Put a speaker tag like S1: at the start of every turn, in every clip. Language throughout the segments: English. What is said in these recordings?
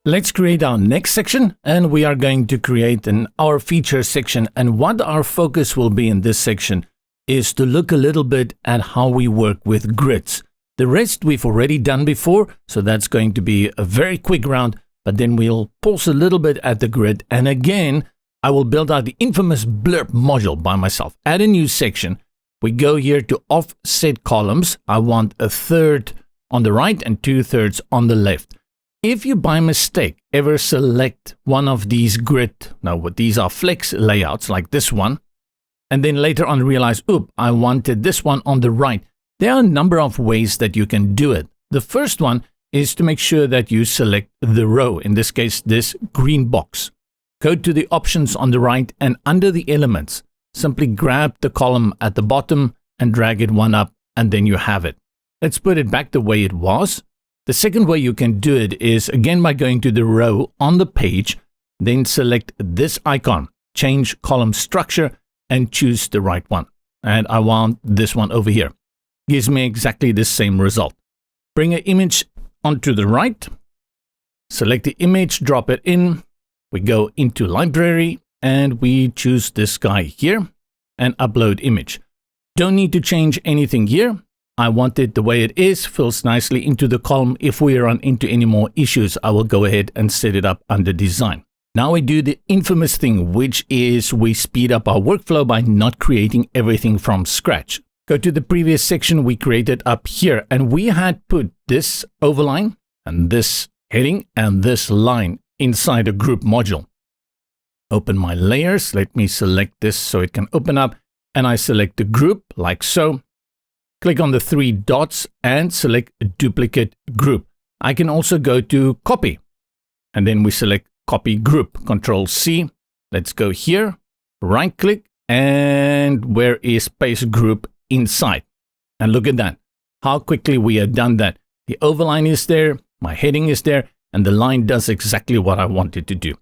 S1: Let's create our next section, and we are going to create our feature section. And what our focus will be in this section is to look a little bit at how we work with grids. The rest we've already done before, so that's going to be a very quick round, but then we'll pause a little bit at the grid. And again, I will build out the infamous blurb module by myself. Add a new section. We go here to offset columns. I want 1/3 on the right and 2/3 on the left. If you by mistake ever select one of these these are flex layouts like this one, and then later on realize, I wanted this one on the right. There are a number of ways that you can do it. The first one is to make sure that you select the row, in this case, this green box. Go to the options on the right, and under the elements, simply grab the column at the bottom and drag it one up, and then you have it. Let's put it back the way it was. The second way you can do it is, again, by going to the row on the page, then select this icon, change column structure, and choose the right one. And I want this one over here. Gives me exactly the same result. Bring an image onto the right, select the image, drop it in. We go into library, and we choose this guy here, and upload image. Don't need to change anything here. I want it the way it is, fills nicely into the column. If we run into any more issues, I will go ahead and set it up under design. Now we do the infamous thing, which is we speed up our workflow by not creating everything from scratch. Go to the previous section we created up here, and we had put this overline and this heading and this line inside a group module. Open my layers. Let me select this so it can open up, and I select the group like so. Click on the 3 dots and select duplicate group. I can also go to copy, and then we select copy group, Control C. Let's go here, right click, and where is paste group inside? And look at that, how quickly we have done that. The overline is there, my heading is there, and the line does exactly what I want it to do.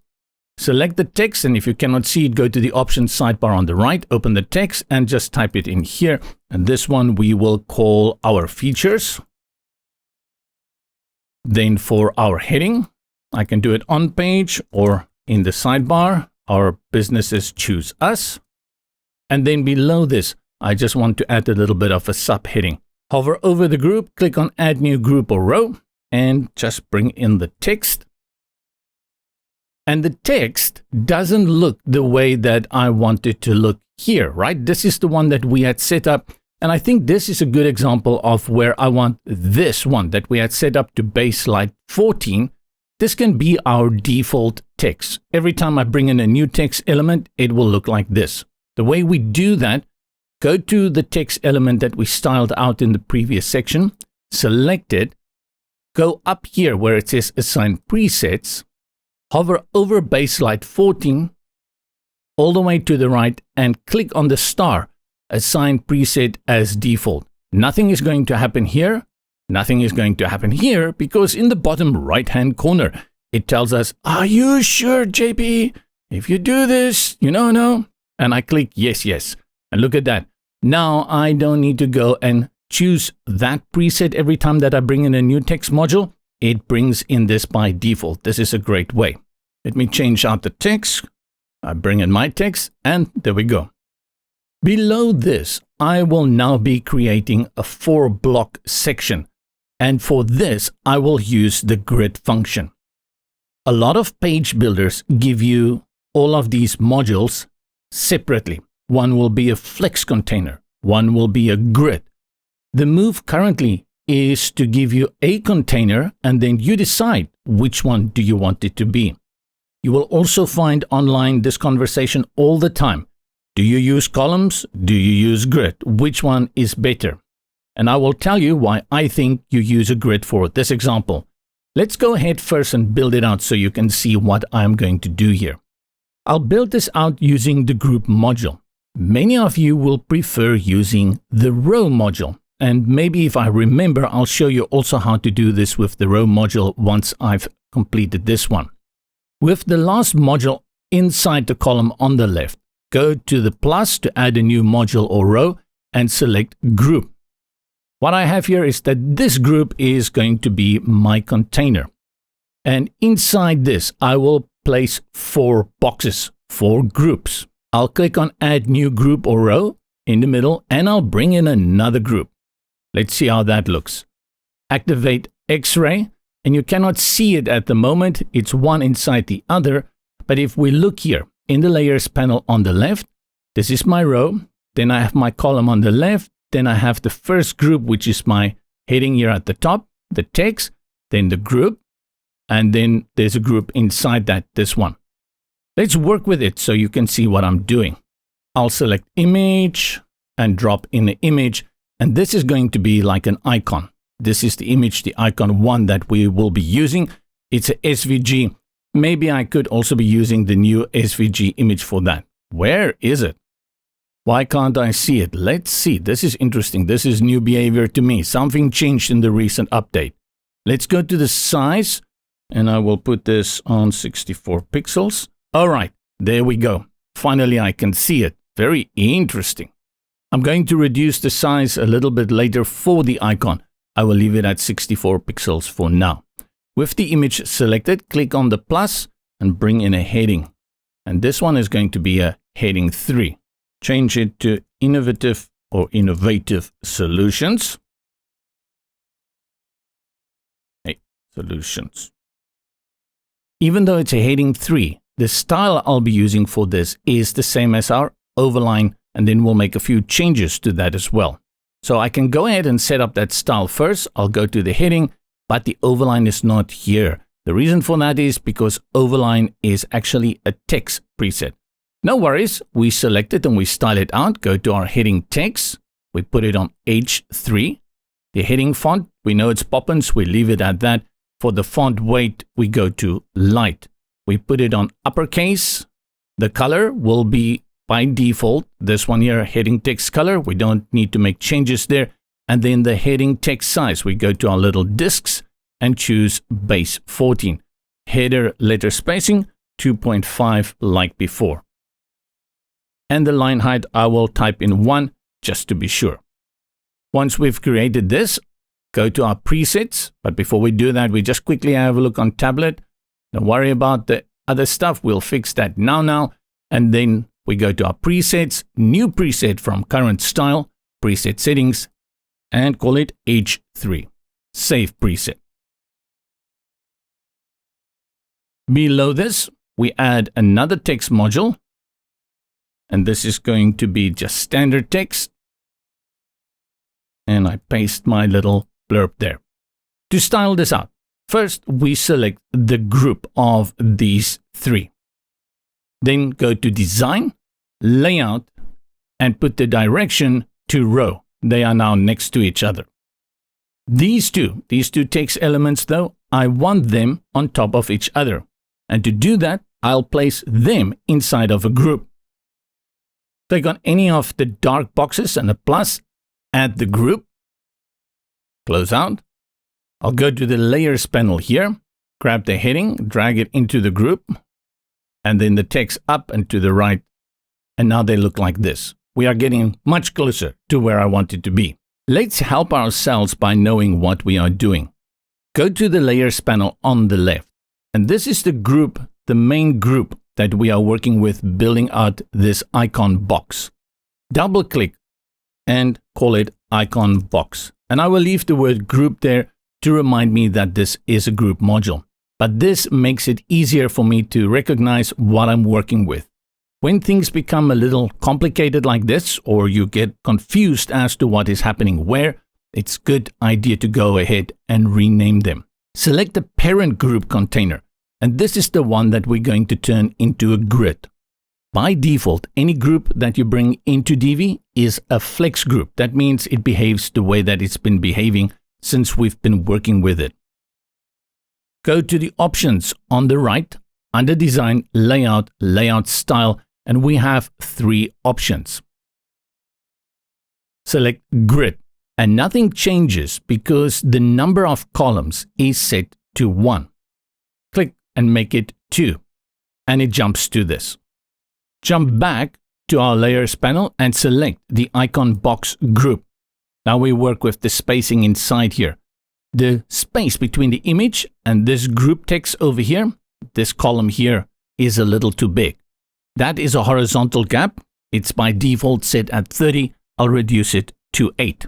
S1: Select the text, and if you cannot see it, go to the options sidebar on the right, open the text, and just type it in here. And this one we will call our features. Then for our heading, I can do it on page or in the sidebar. Our businesses choose us. And then below this, I just want to add a little bit of a subheading. Hover over the group, click on add new group or row, and just bring in the text. And the text doesn't look the way that I want it to look here, right? This is the one that we had set up. And I think this is a good example of where I want this one that we had set up to base slide 14. This can be our default text. Every time I bring in a new text element, it will look like this. The way we do that, go to the text element that we styled out in the previous section, select it, go up here where it says assign presets, hover over base slide 14, all the way to the right, and click on the star, assign preset as default. Nothing is going to happen here. Nothing is going to happen here, because in the bottom right-hand corner, it tells us, are you sure, JP? If you do this, no. And I click yes, yes. And look at that. Now I don't need to go and choose that preset every time that I bring in a new text module. It brings in this by default. This is a great way. Let me change out the text. I bring in my text, and there we go. Below this, I will now be creating a 4-block section. And for this, I will use the grid function. A lot of page builders give you all of these modules separately. One will be a flex container. One will be a grid. The move currently is to give you a container, and then you decide which one do you want it to be. You will also find online this conversation all the time. Do you use columns? Do you use grid? Which one is better? And I will tell you why I think you use a grid for this example. Let's go ahead first and build it out so you can see what I'm going to do here. I'll build this out using the group module. Many of you will prefer using the row module. And maybe if I remember, I'll show you also how to do this with the row module once I've completed this one. With the last module inside the column on the left, go to the plus to add a new module or row and select group. What I have here is that this group is going to be my container. And inside this, I will place 4 boxes, 4 groups. I'll click on Add New Group or Row in the middle, and I'll bring in another group. Let's see how that looks. Activate X-ray, and you cannot see it at the moment. It's one inside the other. But if we look here in the Layers panel on the left, this is my row. Then I have my column on the left. Then I have the first group, which is my heading here at the top, the text, then the group, and then there's a group inside that, this one. Let's work with it so you can see what I'm doing. I'll select image and drop in the image, and this is going to be like an icon. This is the image, the icon 1 that we will be using. It's a SVG. Maybe I could also be using the new SVG image for that. Where is it? Why can't I see it? Let's see. This is interesting. This is new behavior to me. Something changed in the recent update. Let's go to the size, and I will put this on 64 pixels. All right, there we go. Finally, I can see it. Very interesting. I'm going to reduce the size a little bit later for the icon. I will leave it at 64 pixels for now. With the image selected, click on the plus and bring in a heading. And this one is going to be a heading 3. Change it to innovative or innovative solutions. Hey, solutions. Even though it's a heading 3, the style I'll be using for this is the same as our overline, and then we'll make a few changes to that as well. So I can go ahead and set up that style first. I'll go to the heading, but the overline is not here. The reason for that is because overline is actually a text preset. No worries, we select it and we style it out. Go to our heading text. We put it on H3. The heading font, we know it's Poppins. We leave it at that. For the font weight, we go to light. We put it on uppercase. The color will be by default, this one here, heading text color. We don't need to make changes there. And then the heading text size, we go to our little discs and choose base 14. Header letter spacing, 2.5 like before. And the line height, I will type in 1 just to be sure. Once we've created this, go to our presets. But before we do that, we just quickly have a look on tablet. Don't worry about the other stuff. We'll fix that now. And then we go to our presets, new preset from current style, preset settings, and call it H3. Save preset. Below this, we add another text module. And this is going to be just standard text. And I paste my little blurb there. To style this out, first we select the group of these 3. Then go to Design, Layout, and put the direction to row. They are now next to each other. These two text elements though, I want them on top of each other. And to do that, I'll place them inside of a group. Click on any of the dark boxes and a plus, add the group, close out. I'll go to the Layers panel here, grab the heading, drag it into the group, and then the text up and to the right. And now they look like this. We are getting much closer to where I want it to be. Let's help ourselves by knowing what we are doing. Go to the Layers panel on the left. And this is the group, the main group that we are working with building out this icon box. Double click and call it icon box. And I will leave the word group there to remind me that this is a group module. But this makes it easier for me to recognize what I'm working with. When things become a little complicated like this, or you get confused as to what is happening where, it's a good idea to go ahead and rename them. Select the parent group container, and this is the one that we're going to turn into a grid. By default, any group that you bring into Divi is a flex group. That means it behaves the way that it's been behaving since we've been working with it. Go to the options on the right, under Design, Layout, Layout Style, and we have 3 options. Select Grid, and nothing changes because the number of columns is set to 1. Click and make it 2, and it jumps to this. Jump back to our Layers panel and select the icon box group. Now we work with the spacing inside here. the space between the image and this group text over here, this column here, is a little too big. That is a horizontal gap. It's by default set at 30. I'll reduce it to 8.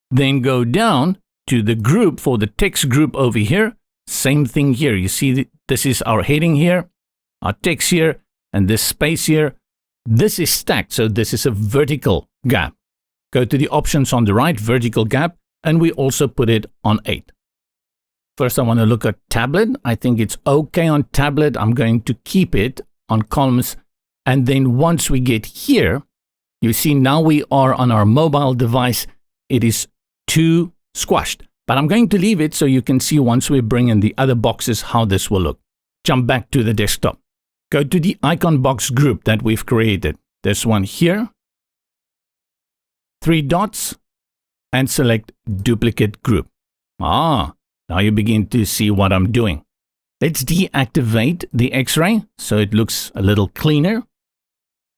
S1: Then go down to the group for the text group over here. Same thing here. You see, this is our heading here, our text here, and this space here. This is stacked, so this is a vertical gap. Go to the options on the right, vertical gap, and we also put it on 8. First, I want to look at tablet. I think it's okay on tablet. I'm going to keep it on columns. And then once we get here, you see now we are on our mobile device. It is too squashed. But I'm going to leave it so you can see once we bring in the other boxes how this will look. Jump back to the desktop. Go to the icon box group that we've created. This one here. 3 dots and select duplicate group. Now you begin to see what I'm doing. Let's deactivate the X-ray so it looks a little cleaner.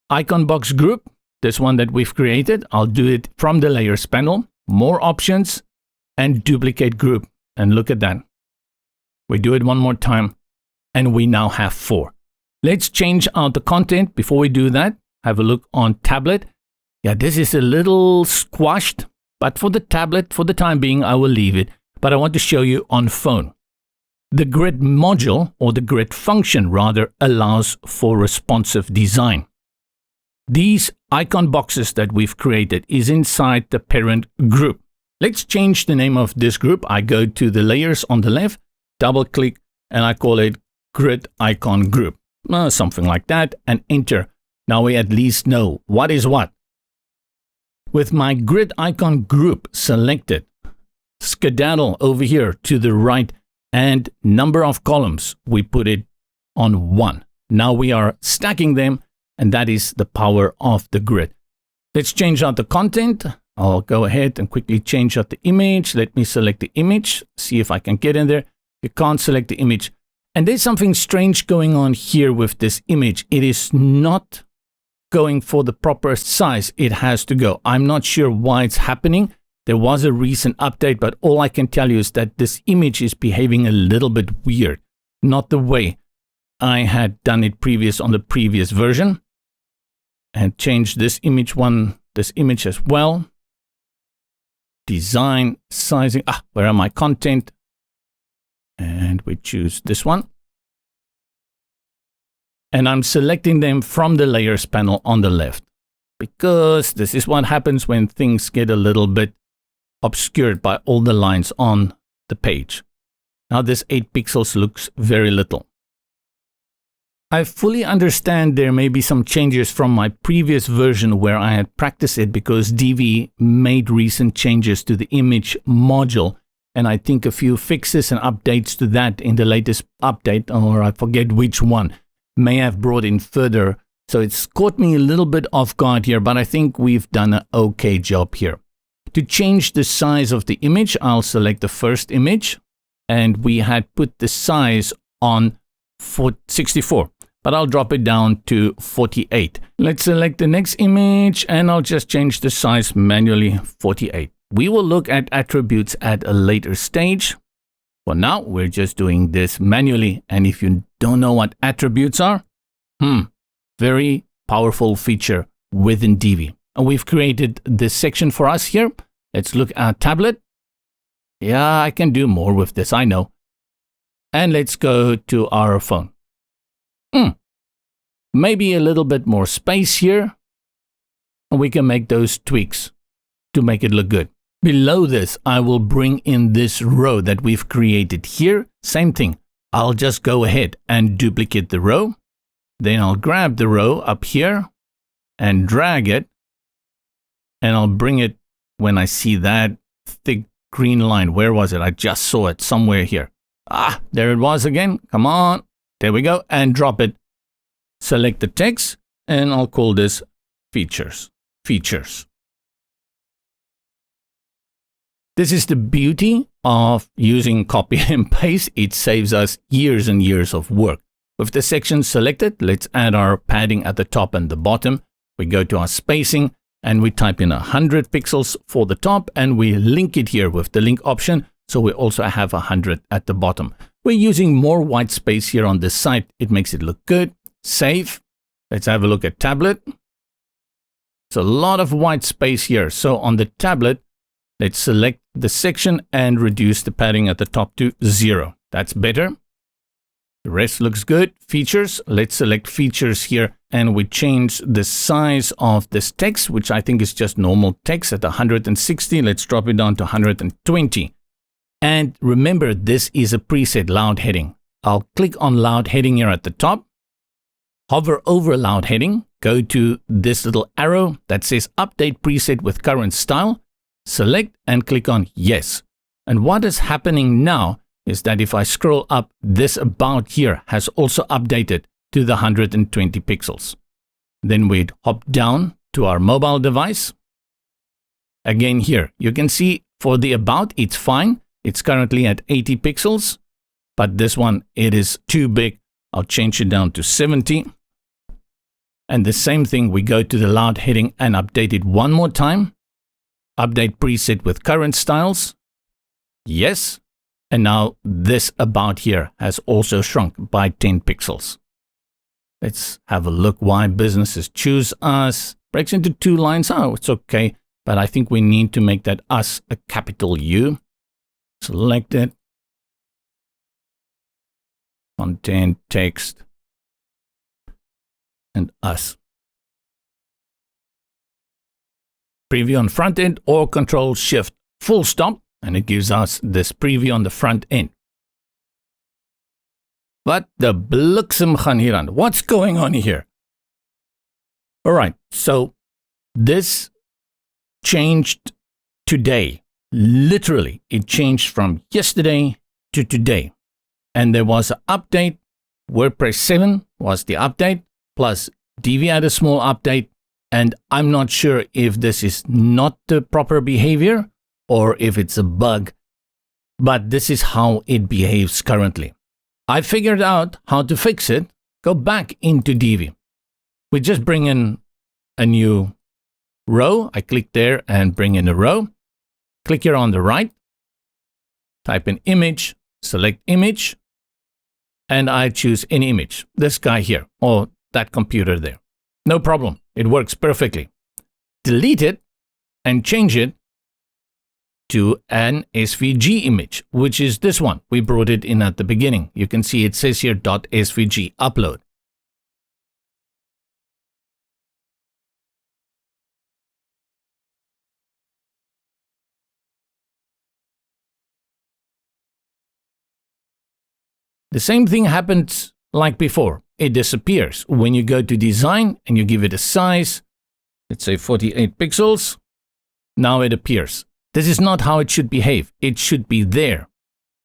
S1: Icon box group, this one that we've created. I'll do it from the layers panel. More options and duplicate group. And look at that. We do it one more time and we now have 4. Let's change out the content. Before we do that, have a look on tablet. Yeah, this is a little squashed, but for the tablet, for the time being, I will leave it. But I want to show you on phone. The grid module, or the grid function rather, allows for responsive design. These icon boxes that we've created is inside the parent group. Let's change the name of this group. I go to the layers on the left, double click, and I call it grid icon group. Something like that, and enter. Now we at least know what is what. With my grid icon group selected, skedaddle over here to the right, and number of columns, we put it on 1. Now we are stacking them, and that is the power of the grid. Let's change out the content. I'll go ahead and quickly change out the image. Let me select the image, see if I can get in there. You can't select the image. And there's something strange going on here with this image. It is not going for the proper size it has to go. I'm not sure why it's happening. There was a recent update, but all I can tell you is that this image is behaving a little bit weird. Not the way I had done it on the previous version. And change this image as well. Design, sizing. Where are my content? And we choose this one. And I'm selecting them from the layers panel on the left. Because this is what happens when things get a little bit obscured by all the lines on the page. Now this 8 pixels looks very little. I fully understand there may be some changes from my previous version where I had practiced it because Divi made recent changes to the image module. And I think a few fixes and updates to that in the latest update, or I forget which one, may have brought in further. So it's caught me a little bit off guard here, but I think we've done an okay job here. To change the size of the image, I'll select the first image, and we had put the size on 64, but I'll drop it down to 48. Let's select the next image, and I'll just change the size manually, 48. We will look at attributes at a later stage. For now, we're just doing this manually. And if you don't know what attributes are, very powerful feature within Divi. And we've created this section for us here. Let's look at tablet. Yeah, I can do more with this, I know. And let's go to our phone. Maybe a little bit more space here. And we can make those tweaks to make it look good. Below this, I will bring in this row that we've created here. Same thing. I'll just go ahead and duplicate the row. Then I'll grab the row up here and drag it. And I'll bring it when I see that thick green line. Where was it? I just saw it somewhere here. There it was again. Come on. There we go. And drop it. Select the text and I'll call this features. This is the beauty of using copy and paste. It saves us years and years of work. With the section selected, let's add our padding at the top and the bottom. We go to our spacing and we type in 100 pixels for the top and we link it here with the link option So we also have 100 at the bottom. We're using more white space here on this side. It makes it look good. Save. Let's have a look at tablet. It's a lot of white space here. So on the tablet, let's select the section and reduce the padding at the top to 0. That's better. The rest looks good. Features. Let's select features here and we change the size of this text, which I think is just normal text at 160. Let's drop it down to 120. And remember, this is a preset loud heading. I'll click on loud heading here at the top. Hover over loud heading. Go to this little arrow that says update preset with current style. Select and click on yes. And what is happening now is that if I scroll up, this about here has also updated to the 120 pixels. Then we'd hop down to our mobile device. Again here, you can see for the about, it's fine. It's currently at 80 pixels, but this one, it is too big. I'll change it down to 70. And the same thing, we go to the loud heading and update it one more time. Update preset with current styles. Yes. And now this about here has also shrunk by 10 pixels. Let's have a look why businesses choose us. Breaks into 2 lines. Oh, it's okay. But I think we need to make that us a capital U. Select it. Content, text, and us. Preview on front end or Control Shift full stop. And it gives us this preview on the front end. What the bliksem gaan hier aan? What's going on here? All right, so this changed today. Literally, it changed from yesterday to today. And there was an update. WordPress 7 was the update, plus Divi had a small update. And I'm not sure if this is not the proper behavior or if it's a bug, but this is how it behaves currently. I figured out how to fix it. Go back into Divi. We just bring in a new row. I click there and bring in a row. Click here on the right. Type in image, select image, and I choose any image. This guy here or that computer there. No problem. It works perfectly. Delete it and change it to an SVG image, which is this one. We brought it in at the beginning. You can see it says here .svg upload. The same thing happens like before. It disappears when you go to design and you give it a size. Let's say 48 pixels. Now it appears. This is not how it should behave. It should be there.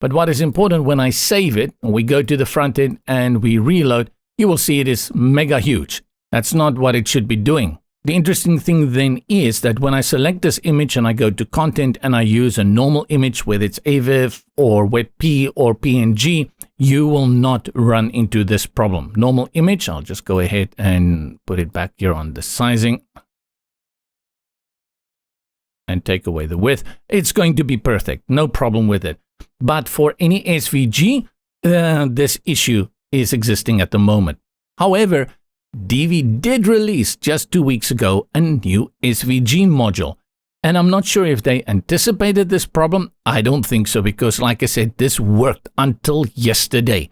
S1: But what is important when I save it, and we go to the front end and we reload, you will see it is mega huge. That's not what it should be doing. The interesting thing then is that when I select this image and I go to content and I use a normal image, whether it's AVIF or WebP or PNG, you will not run into this problem. Normal image, I'll just go ahead and put it back here on the sizing. And take away the width, it's going to be perfect. No problem with it. But for any SVG, this issue is existing at the moment. However, Divi did release just 2 weeks ago a new SVG module. And I'm not sure if they anticipated this problem. I don't think so, because like I said, this worked until yesterday.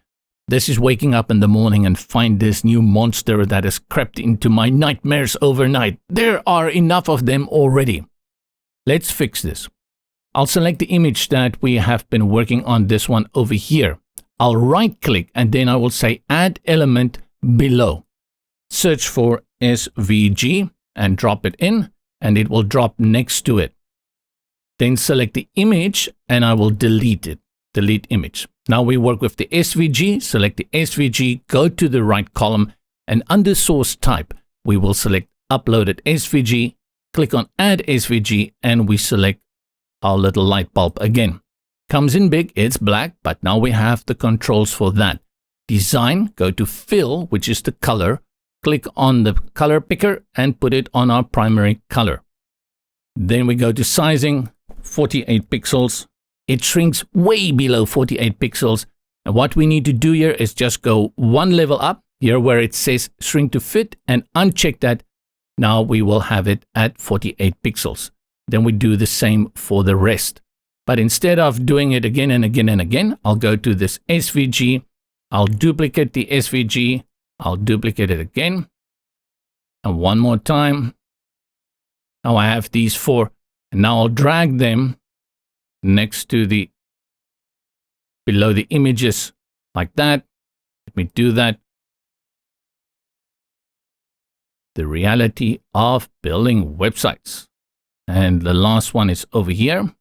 S1: This is waking up in the morning and find this new monster that has crept into my nightmares overnight. There are enough of them already. Let's fix this. I'll select the image that we have been working on, this one over here. I'll right click and then I will say add element below. Search for SVG and drop it in and it will drop next to it. Then select the image and I will delete it. Delete image. Now we work with the SVG. Select the SVG, go to the right column and under source type, we will select uploaded SVG. Click on Add SVG and we select our little light bulb again. Comes in big, it's black, but now we have the controls for that. Design, go to Fill, which is the color. Click on the color picker and put it on our primary color. Then we go to sizing, 48 pixels. it shrinks way below 48 pixels. And what we need to do here is just go one level up here where it says shrink to fit and uncheck that. Now we will have it at 48 pixels. Then we do the same for the rest. But instead of doing it again and again and again, I'll go to this SVG. I'll duplicate the SVG. I'll duplicate it again. And one more time. Now I have these four. And now I'll drag them next to the, below the images like that. Let me do that. The reality of building websites. And the last one is over here.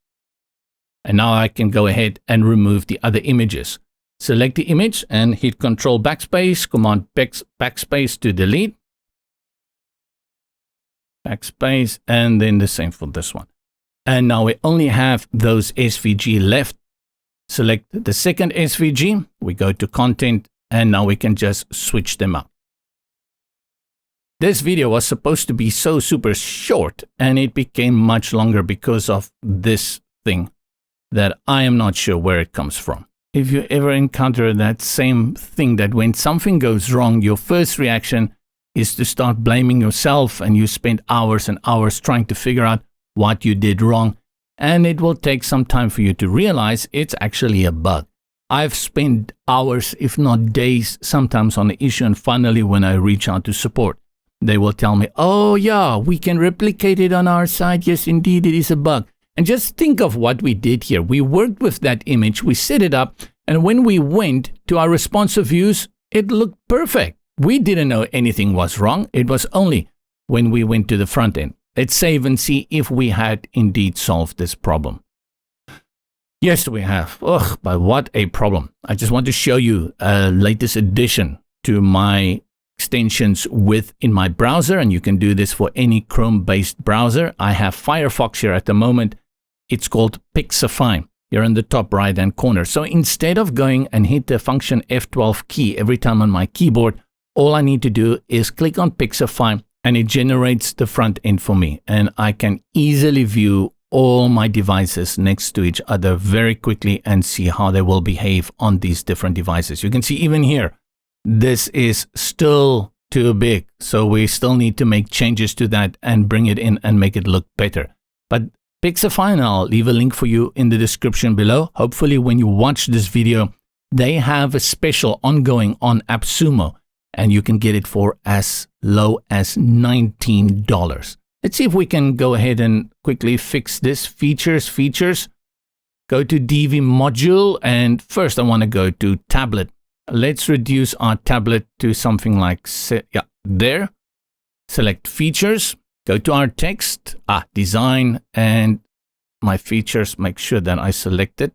S1: And now I can go ahead and remove the other images. Select the image and hit Control Backspace, Command Backspace to delete. Backspace, and then the same for this one. And now we only have those SVG left. Select the second SVG. We go to Content, and now we can just switch them out. This video was supposed to be so super short, and it became much longer because of this thing that I am not sure where it comes from. If you ever encounter that same thing, that when something goes wrong, your first reaction is to start blaming yourself, and you spend hours and hours trying to figure out what you did wrong, and it will take some time for you to realize it's actually a bug. I've spent hours, if not days, sometimes on the issue, and finally when I reach out to support, they will tell me, oh yeah, we can replicate it on our side. Yes, indeed, it is a bug. And just think of what we did here. We worked with that image, we set it up, and when we went to our responsive views, it looked perfect. We didn't know anything was wrong. It was only when we went to the front end. Let's save and see if we had indeed solved this problem. Yes, we have. Ugh, but what a problem. I just want to show you a latest addition to my extensions within my browser, and you can do this for any Chrome-based browser. I have Firefox here at the moment. It's called Pixify here in the top right-hand corner. So instead of going and hit the function F12 key every time on my keyboard, all I need to do is click on Pixify, and it generates the front end for me. And I can easily view all my devices next to each other very quickly and see how they will behave on these different devices. You can see even here, this is still too big. So we still need to make changes to that and bring it in and make it look better. But Pixify, and I'll leave a link for you in the description below. Hopefully when you watch this video, they have a special ongoing on AppSumo, and you can get it for as low as $19. Let's see if we can go ahead and quickly fix this. Features. Go to Divi module, and first I want to go to tablet. Let's reduce our tablet to something like, there. Select features, go to our text, design, and my features, make sure that I select it.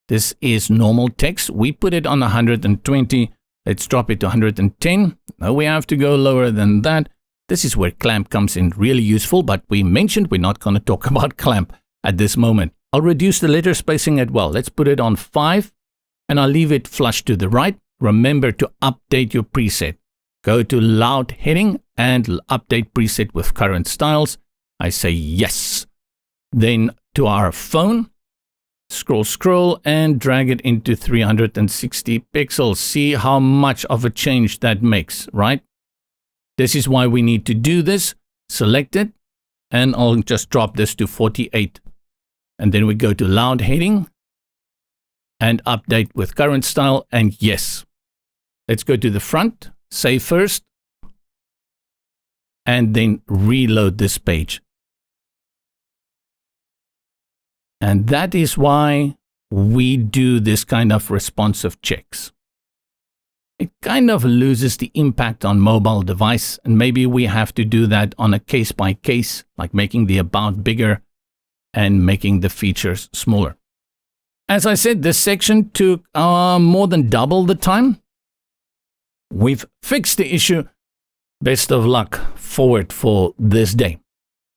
S1: This is normal text. We put it on 120. Let's drop it to 110. Now we have to go lower than that. This is where clamp comes in really useful, but we mentioned we're not going to talk about clamp at this moment. I'll reduce the letter spacing as well. Let's put it on 5, and I'll leave it flush to the right. Remember to update your preset. Go to loud heading and update preset with current styles. I say yes. Then to our phone, scroll and drag it into 360 pixels. See how much of a change that makes, right? This is why we need to do this. Select it, and I'll just drop this to 48. And then we go to loud heading and update with current style, and yes. Let's go to the front, save first, and then reload this page. And that is why we do this kind of responsive checks. It kind of loses the impact on mobile device, and maybe we have to do that on a case by case, like making the about bigger and making the features smaller. As I said, this section took more than double the time. We've fixed the issue. Best of luck forward for this day.